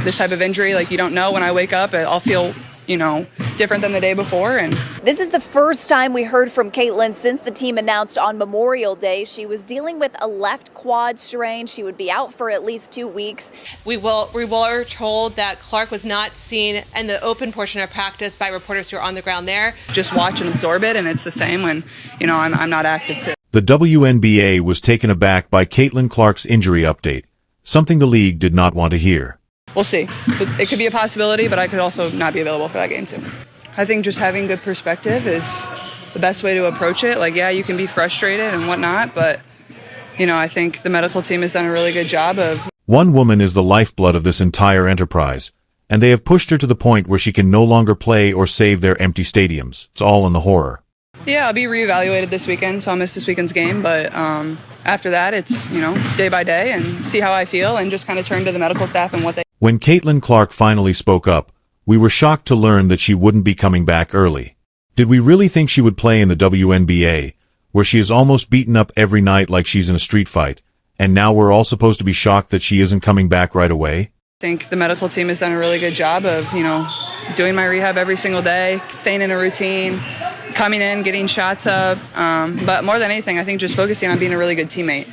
This type of injury, like, you don't know. When I wake up, I'll feel, different than the day before. And this is the first time we heard from Caitlin since the team announced on Memorial Day she was dealing with a left quad strain. She would be out for at least 2 weeks. We were told that Clark was not seen in the open portion of practice by reporters who were on the ground there. Just watch and absorb it, and it's the same when, I'm not active too. The WNBA was taken aback by Caitlin Clark's injury update, something the league did not want to hear. We'll see. It could be a possibility, but I could also not be available for that game too. I think just having good perspective is the best way to approach it. Like, yeah, you can be frustrated and whatnot, but, I think the medical team has done a really good job of... One woman is the lifeblood of this entire enterprise, and they have pushed her to the point where she can no longer play or save their empty stadiums. It's all in the horror. Yeah, I'll be reevaluated this weekend, so I'll miss this weekend's game, but after that, it's, day by day and see how I feel and just kind of turn to the medical staff and what they... When Caitlin Clark finally spoke up, we were shocked to learn that she wouldn't be coming back early. Did we really think she would play in the WNBA, where she is almost beaten up every night like she's in a street fight, and now we're all supposed to be shocked that she isn't coming back right away? I think the medical team has done a really good job of, doing my rehab every single day, staying in a routine, coming in, getting shots up, but more than anything, I think just focusing on being a really good teammate,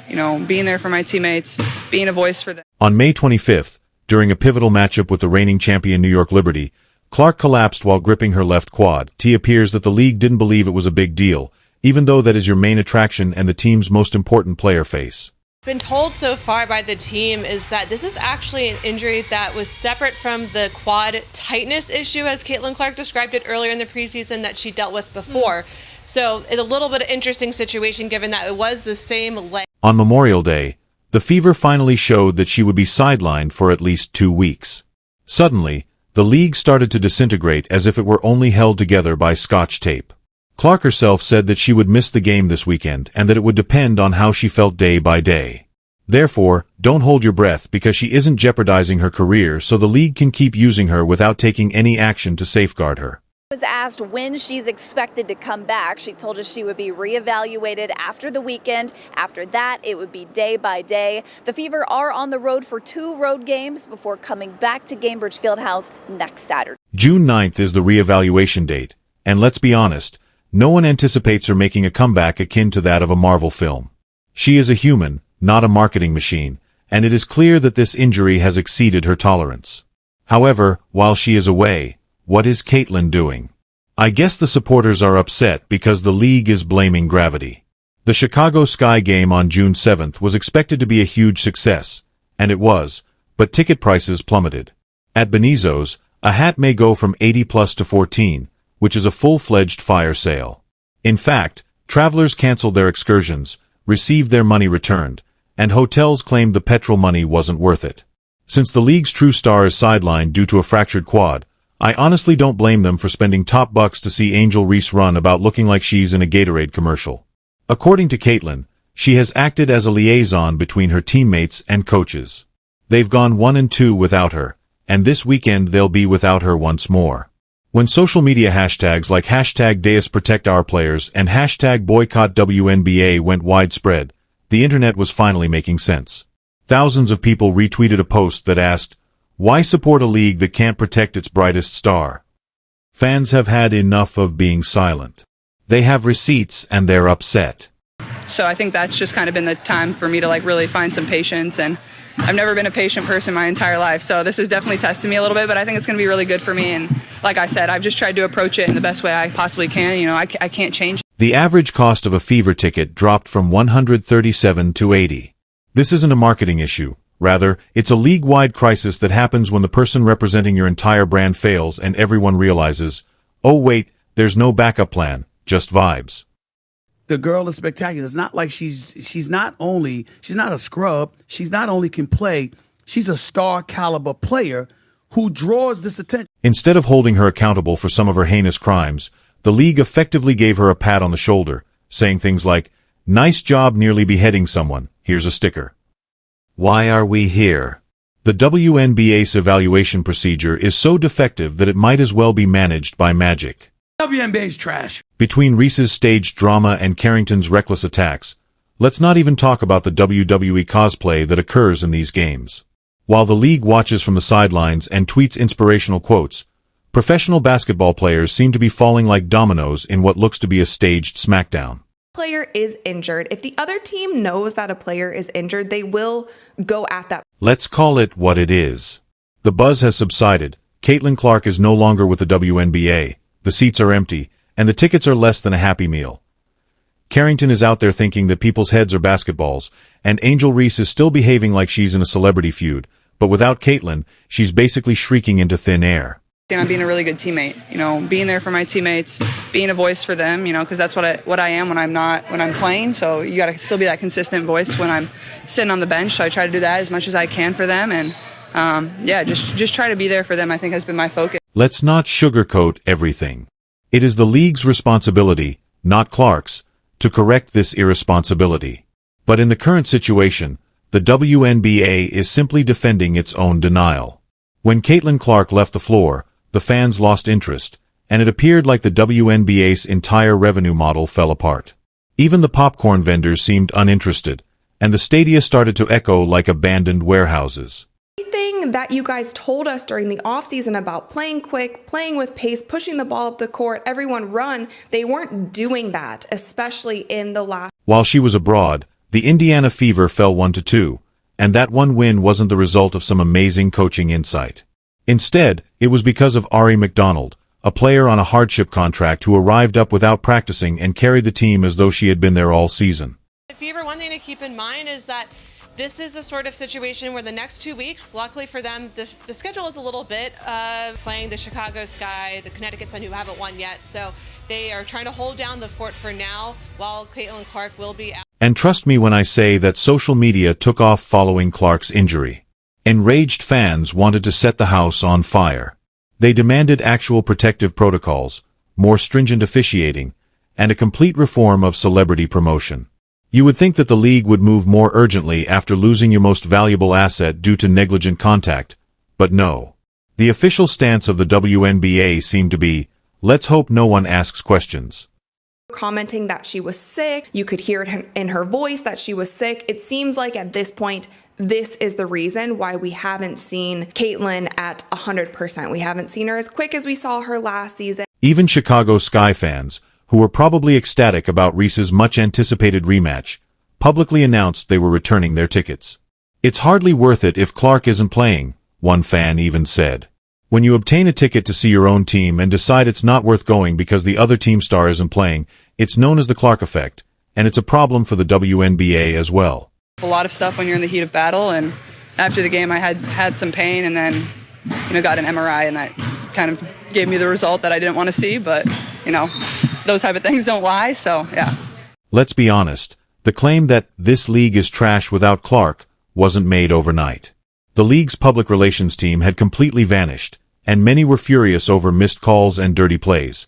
being there for my teammates, being a voice for them. On May 25th, during a pivotal matchup with the reigning champion New York Liberty, Clark collapsed while gripping her left quad. It appears that the league didn't believe it was a big deal, even though that is your main attraction and the team's most important player face. Been told so far by the team is that this is actually an injury that was separate from the quad tightness issue, as Caitlin Clark described it earlier in the preseason, that she dealt with before. So it's a little bit of an interesting situation given that it was the same leg. On Memorial Day, the fever finally showed that she would be sidelined for at least 2 weeks. Suddenly, the league started to disintegrate as if it were only held together by Scotch tape. Clark herself said that she would miss the game this weekend and that it would depend on how she felt day by day. Therefore, don't hold your breath because she isn't jeopardizing her career, so the league can keep using her without taking any action to safeguard her. Was asked when she's expected to come back. She told us she would be reevaluated after the weekend. After that, it would be day by day. The Fever are on the road for 2 road games before coming back to Gainbridge Fieldhouse next Saturday. June 9th is the reevaluation date, and let's be honest, no one anticipates her making a comeback akin to that of a Marvel film. She is a human, not a marketing machine, and it is clear that this injury has exceeded her tolerance. However, while she is away, what is Caitlin doing? I guess the supporters are upset because the league is blaming gravity. The Chicago Sky game on June 7th was expected to be a huge success, and it was, but ticket prices plummeted. At Benizzo's, a hat may go from $80+ to $14, which is a full-fledged fire sale. In fact, travelers canceled their excursions, received their money returned, and hotels claimed the petrol money wasn't worth it. Since the league's true star is sidelined due to a fractured quad, I honestly don't blame them for spending top bucks to see Angel Reese run about looking like she's in a Gatorade commercial. According to Caitlin, she has acted as a liaison between her teammates and coaches. They've gone 1-2 without her, and this weekend they'll be without her once more. When social media hashtags like #DeusProtectOurPlayers and #BoycottWNBA went widespread, the internet was finally making sense. Thousands of people retweeted a post that asked, "Why support a league that can't protect its brightest star?" Fans have had enough of being silent. They have receipts and they're upset. So I think that's just kind of been the time for me to really find some patience, and I've never been a patient person my entire life, so this is definitely testing me a little bit, but I think it's going to be really good for me, and like I said, I've just tried to approach it in the best way I possibly can. I can't change it. The average cost of a Fever ticket dropped from $137 to $80. This isn't a marketing issue. Rather, it's a league-wide crisis that happens when the person representing your entire brand fails and everyone realizes, oh wait, there's no backup plan, just vibes. The girl is spectacular. It's not like she's not a scrub. She's not only can play, she's a star caliber player who draws this attention. Instead of holding her accountable for some of her heinous crimes, the league effectively gave her a pat on the shoulder, saying things like, "Nice job nearly beheading someone, here's a sticker." Why are we here? The WNBA's evaluation procedure is so defective that it might as well be managed by magic. WNBA's trash. Between Reese's staged drama and Carrington's reckless attacks, let's not even talk about the WWE cosplay that occurs in these games. While the league watches from the sidelines and tweets inspirational quotes, professional basketball players seem to be falling like dominoes in what looks to be a staged smackdown. Player is injured. If the other team knows that a player is injured, they will go at that. Let's call it what it is. The buzz has subsided. Caitlin Clark is no longer with the WNBA. The seats are empty, and the tickets are less than a Happy Meal. Carrington is out there thinking that people's heads are basketballs, and Angel Reese is still behaving like she's in a celebrity feud, but without Caitlin, she's basically shrieking into thin air. I'm being a really good teammate, being there for my teammates, being a voice for them, because that's what I am when I'm playing. So you got to still be that consistent voice when I'm sitting on the bench. So I try to do that as much as I can for them, and just try to be there for them, I think, has been my focus. Let's not sugarcoat everything. It is the league's responsibility, not Clark's, to correct this irresponsibility. But in the current situation, the WNBA is simply defending its own denial. When Caitlin Clark left the floor, the fans lost interest, and it appeared like the WNBA's entire revenue model fell apart. Even the popcorn vendors seemed uninterested, and the stadia started to echo like abandoned warehouses. Everything that you guys told us during the offseason about playing quick, playing with pace, pushing the ball up the court, everyone run, they weren't doing that, especially in the last. While she was abroad, the Indiana Fever fell 1-2, and that one win wasn't the result of some amazing coaching insight. Instead, it was because of Ari McDonald, a player on a hardship contract who arrived up without practicing and carried the team as though she had been there all season. The Fever, one thing to keep in mind is that this is a sort of situation where the next 2 weeks, luckily for them, the schedule is a little bit playing the Chicago Sky, the Connecticut Sun, who haven't won yet. So they are trying to hold down the fort for now, while Caitlin Clark will be out. And trust me when I say that social media took off following Clark's injury. Enraged fans wanted to set the house on fire. They demanded actual protective protocols, more stringent officiating, and a complete reform of celebrity promotion. You would think that the league would move more urgently after losing your most valuable asset due to negligent contact, but no. The official stance of the WNBA seemed to be, let's hope no one asks questions. Commenting that she was sick, you could hear it in her voice that she was sick. It seems like at this point, this is the reason why we haven't seen Caitlin at 100%. We haven't seen her as quick as we saw her last season. Even Chicago Sky fans, who were probably ecstatic about Reese's much-anticipated rematch, publicly announced they were returning their tickets. It's hardly worth it if Clark isn't playing, one fan even said. When you obtain a ticket to see your own team and decide it's not worth going because the other team star isn't playing, it's known as the Clark effect, and it's a problem for the WNBA as well. A lot of stuff when you're in the heat of battle, and after the game I had some pain and then got an MRI, and that kind of gave me the result that I didn't want to see, but those type of things don't lie, so yeah. Let's be honest, the claim that this league is trash without Clark wasn't made overnight. The league's public relations team had completely vanished, and many were furious over missed calls and dirty plays.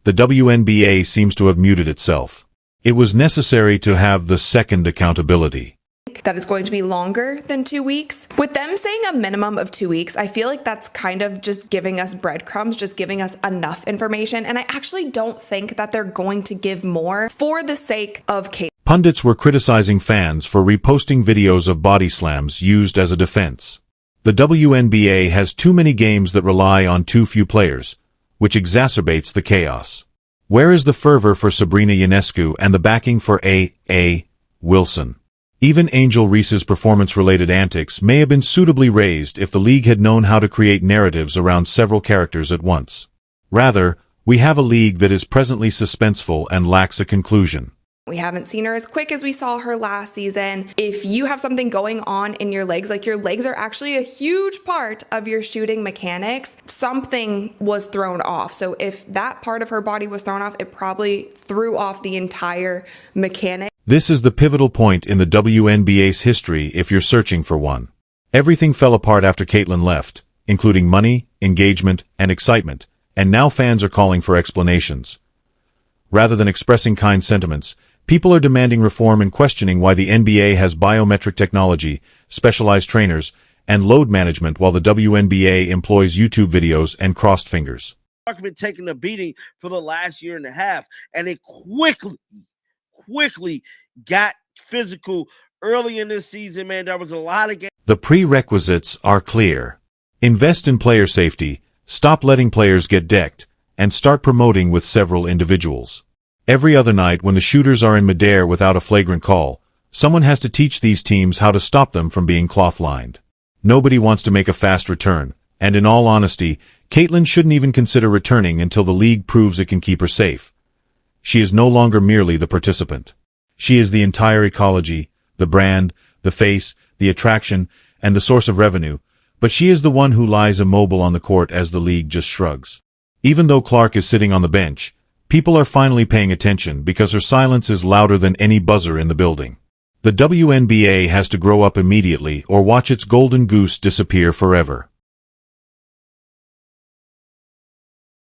The WNBA seems to have muted itself. It was necessary to have the second accountability. That is going to be longer than 2 weeks. With them saying a minimum of 2 weeks, I feel like that's kind of just giving us breadcrumbs, just giving us enough information. And I actually don't think that they're going to give more for the sake of Kate. Pundits were criticizing fans for reposting videos of body slams used as a defense. The WNBA has too many games that rely on too few players, which exacerbates the chaos. Where is the fervor for Sabrina Ionescu and the backing for A. Wilson? Even Angel Reese's performance-related antics may have been suitably raised if the league had known how to create narratives around several characters at once. Rather, we have a league that is presently suspenseful and lacks a conclusion. We haven't seen her as quick as we saw her last season. If you have something going on in your legs, like your legs are actually a huge part of your shooting mechanics, something was thrown off. So if that part of her body was thrown off, it probably threw off the entire mechanic. This is the pivotal point in the WNBA's history if you're searching for one. Everything fell apart after Caitlin left, including money, engagement, and excitement, and now fans are calling for explanations. Rather than expressing kind sentiments, people are demanding reform and questioning why the NBA has biometric technology, specialized trainers, and load management while the WNBA employs YouTube videos and crossed fingers. Clark's been taking a beating for the last year and a half, and it quickly got physical early in this season, man. There was a lot of games. The prerequisites are clear. Invest in player safety, stop letting players get decked, and start promoting with several individuals. Every other night when the shooters are in midair without a flagrant call, someone has to teach these teams how to stop them from being cloth-lined. Nobody wants to make a fast return, and in all honesty, Caitlin shouldn't even consider returning until the league proves it can keep her safe. She is no longer merely the participant. She is the entire ecology, the brand, the face, the attraction, and the source of revenue, but she is the one who lies immobile on the court as the league just shrugs. Even though Clark is sitting on the bench, people are finally paying attention because her silence is louder than any buzzer in the building. The WNBA has to grow up immediately or watch its golden goose disappear forever.